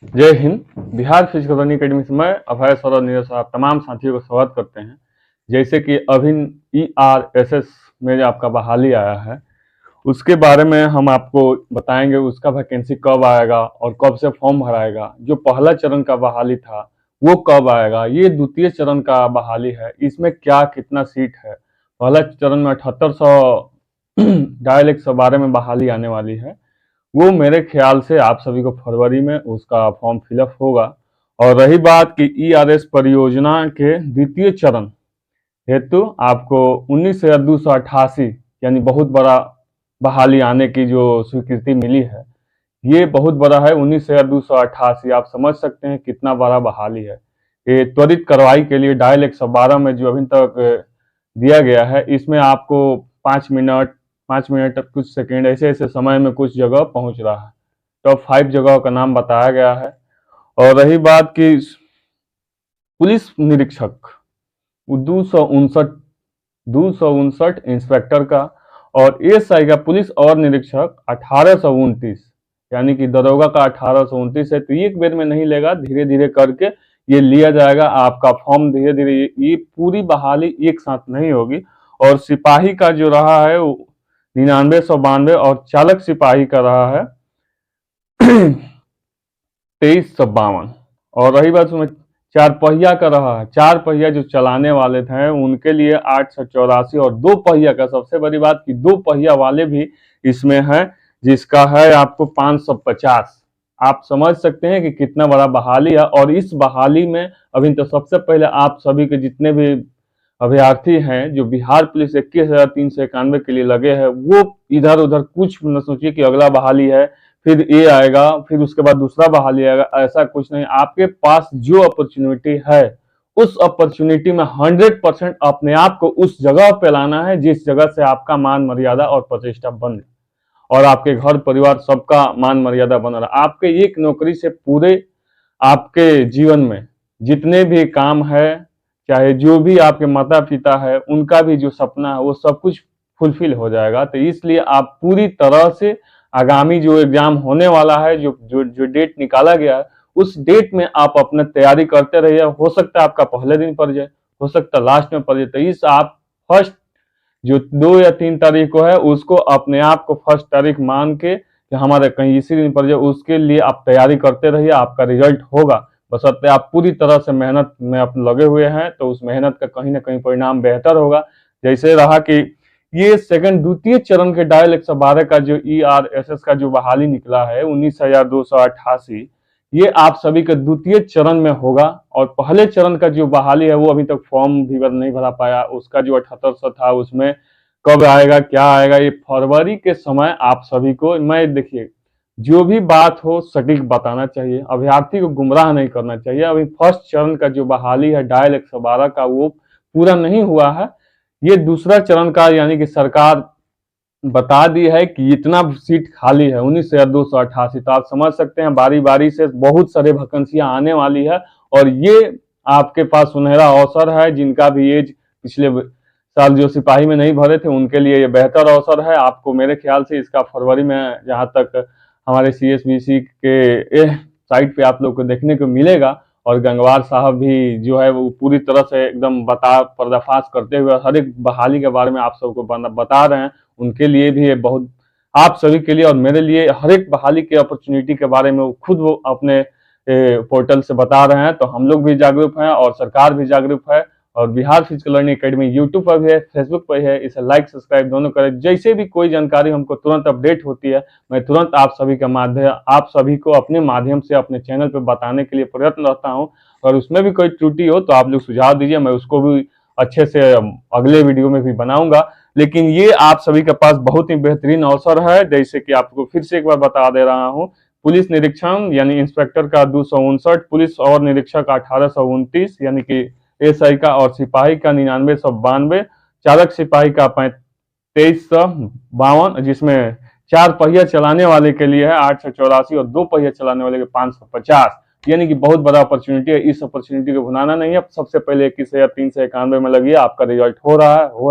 जय Hind. Bihar physical learning academy से मैं अभय सौरभ नीरज साहब तमाम साथियों को स्वागत करते हैं। जैसे कि अभी ERSS में आपका बहाली आया है, उसके बारे में हम आपको बताएंगे। उसका वैकेंसी कब आएगा और कब से फॉर्म भराएगा। जो पहला चरण का बहाली था वो कब आएगा, ये द्वितीय चरण का बहाली है, इसमें क्या कितना सीट है। पहला चरण में 7800 1,12 में बहाली आने वाली है। वो मेरे ख्याल से आप सभी को फरवरी में उसका फॉर्म फिलअप होगा। और रही बात कि ERS परियोजना के द्वितीय चरण हेतु आपको 19,288 यानी बहुत बड़ा बहाली आने की जो स्वीकृति मिली है, ये बहुत बड़ा है। 19,288, आप समझ सकते हैं कितना बड़ा बहाली है। ये त्वरित कार्रवाई के लिए डायल 112 में जो अभी तक दिया गया है, इसमें आपको 5 मिनट कुछ सेकेंड ऐसे ऐसे समय में कुछ जगह पहुंच रहा है। टॉप 5 जगह का नाम बताया गया है। और रही बात की पुलिस निरीक्षक 259 इंस्पेक्टर का, और SI का पुलिस और निरीक्षक 1829, यानी कि दरोगा का 1829 है। तो एक बेर में नहीं लेगा, धीरे धीरे करके ये लिया जाएगा आपका फॉर्म। धीरे धीरे ये पूरी बहाली एक साथ नहीं होगी। और सिपाही का जो रहा है 9992 और चालक सिपाही का रहा है 2352। और रही बात उसमें चार पहिया का रहा है, चार पहिया जो चलाने वाले थे उनके लिए 884। और दो पहिया का सबसे बड़ी बात कि दो पहिया वाले भी इसमें है, जिसका है आपको 550। आप समझ सकते हैं कि कितना बड़ा बहाली है। और इस बहाली में अभी तो सबसे पहले आप सभी के जितने भी अभ्यर्थी हैं जो बिहार पुलिस 21,391 के लिए लगे हैं, वो इधर उधर कुछ न सोचिए कि अगला बहाली है फिर ये आएगा फिर उसके बाद दूसरा बहाली आएगा, ऐसा कुछ नहीं। आपके पास जो अपॉर्चुनिटी है उस अपॉर्चुनिटी में 100% अपने आप को उस जगह पे लाना है जिस जगह से आपका मान मर्यादा और प्रतिष्ठा बन और आपके घर परिवार सबका मान मर्यादा बना रहा। आपके एक नौकरी से पूरे आपके जीवन में जितने भी काम है, चाहे जो भी आपके माता पिता है उनका भी जो सपना है वो सब कुछ फुलफिल हो जाएगा। तो इसलिए आप पूरी तरह से आगामी जो एग्जाम होने वाला है, जो जो जो डेट निकाला गया है, उस डेट में आप अपना तैयारी करते रहिए। हो सकता है आपका पहले दिन पड़ जाए, हो सकता है लास्ट में पड़ जाए। तो इस आप फर्स्ट जो 2 या 3 तारीख को है उसको अपने आप को फर्स्ट तारीख मान के कि हमारे कहीं इसी दिन पड़ जाए, उसके लिए आप तैयारी करते रहिए। आपका रिजल्ट होगा, बशर्ते आप पूरी तरह से मेहनत में आप लगे हुए हैं तो उस मेहनत का कहीं ना कहीं परिणाम बेहतर होगा। जैसे रहा कि ये सेकंड द्वितीय चरण के डायल 112 का जो ERSS का जो बहाली निकला है 19,288, ये आप सभी के द्वितीय चरण में होगा। और पहले चरण का जो बहाली है वो अभी तक फॉर्म भी नहीं भरा पाया, उसका जो 7800 था उसमें कब आएगा क्या आएगा, ये फरवरी के समय आप सभी को मैं देखिए जो भी बात हो सटीक बताना चाहिए, अभ्यर्थी को गुमराह नहीं करना चाहिए। अभी फर्स्ट चरण का जो बहाली है डायल 112 का वो पूरा नहीं हुआ है। ये दूसरा चरण का यानी कि सरकार बता दी है कि इतना सीट खाली है 19,288। तो आप समझ सकते हैं बारी बारी से बहुत सारे वैकेंसियां आने वाली है। और ये आपके पास सुनहरा अवसर है, जिनका भी एज पिछले साल जो सिपाही में नहीं भरे थे उनके लिए ये बेहतर अवसर है। आपको मेरे ख्याल से इसका फरवरी में जहां तक हमारे CSBC के साइट पे आप लोग को देखने को मिलेगा। और गंगवार साहब भी जो है वो पूरी तरह से एकदम पर्दाफाश करते हुए हर एक बहाली के बारे में आप सबको बता रहे हैं। उनके लिए भी ये बहुत, आप सभी के लिए और मेरे लिए हर एक बहाली के अपॉर्चुनिटी के बारे में वो खुद वो अपने पोर्टल से बता रहे हैं। तो हम लोग भी जागरूक हैं और सरकार भी जागरूक है। और Bihar physical learning academy YouTube पर भी है, फेसबुक पर है, इसे लाइक सब्सक्राइब दोनों करें। जैसे भी कोई जानकारी हमको तुरंत अपडेट होती है मैं तुरंत आप सभी को अपने माध्यम से अपने चैनल पर बताने के लिए प्रयत्न रहता हूं। और उसमें भी कोई त्रुटि हो तो आप लोग सुझाव दीजिए, मैं उसको भी अच्छे से अगले वीडियो में भी बनाऊंगा। लेकिन ये आप सभी के पास बहुत ही बेहतरीन अवसर है। जैसे कि आपको फिर से एक बार बता दे रहा हूं, पुलिस निरीक्षण यानी इंस्पेक्टर का 259, पुलिस और निरीक्षक 1829 यानी कि SI का, और सिपाही का 9992, चालक सिपाही का 2352, जिसमें 4 पहिया चलाने वाले के लिए है 884 और 2 पहिया चलाने वाले के 550। यानी कि बहुत बड़ा अपॉर्चुनिटी है। इस अपॉर्चुनिटी को भुनाना नहीं है। सबसे पहले 21,391 में लगिए, आपका रिजल्ट हो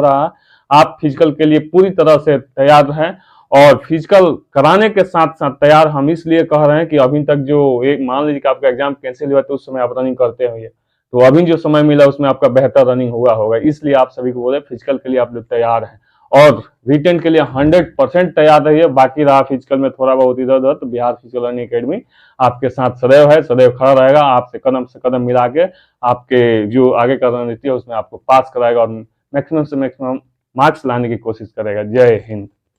रहा है। आप फिजिकल के लिए पूरी तरह से तैयार हैं। और फिजिकल कराने के साथ साथ तैयार हम इसलिए कह रहे हैं कि अभी तक जो एक मान लीजिए कि आपका एग्जाम कैंसिल हुआ तो उस समय आप रनिंग करते हुए, तो अभी जो समय मिला उसमें आपका बेहतर रनिंग हुआ होगा, इसलिए आप सभी को बोले फिजिकल के लिए आप लोग तैयार हैं और रिटेन के लिए 100% तैयार रहिए। बाकी रहा फिजिकल में थोड़ा बहुत इधर उधर, तो बिहार फिजिकल लर्निंग अकेडमी आपके साथ सदैव है, सदैव खड़ा रहेगा, आपसे कदम से कदम मिला के आपके जो आगे का रणनीति है उसमें आपको पास कराएगा और मैक्सिमम से मैक्सिमम मार्क्स लाने की कोशिश करेगा। जय हिंद।